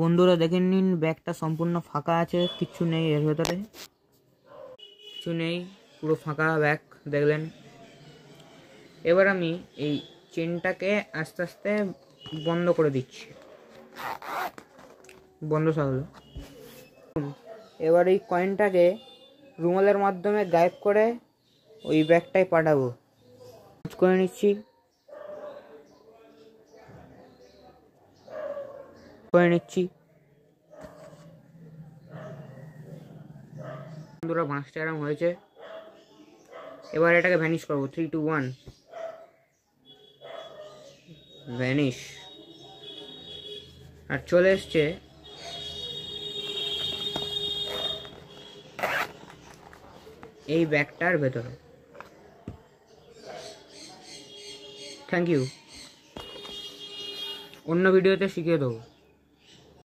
বন্ধুরা দেখে নিন, ব্যাগটা সম্পূর্ণ ফাঁকা আছে, কিচ্ছু নেই এর ভেতরে, কিছু নেই, পুরো ফাঁকা ব্যাগ দেখলেন। এবার আমি এই চেনটাকে আস্তে আস্তে বন্ধ করে দিচ্ছি, বন্ধ থাকলো। এবার এই কয়েনটাকে রুমালের মাধ্যমে গায়েব করে ওই ব্যাগটায় পাঠাবো, করে নিচ্ছি, বন্ধুরা ভাঁজটা এরকম হয়েছে। এবার এটাকে ভ্যানিশ করবো, 3 2 1 ভ্যানিশ। আর চলে এসছে এই ব্যাগটার ভেতরে। থ্যাংক ইউ, অন্য ভিডিওতে শিখিয়ে দেবো।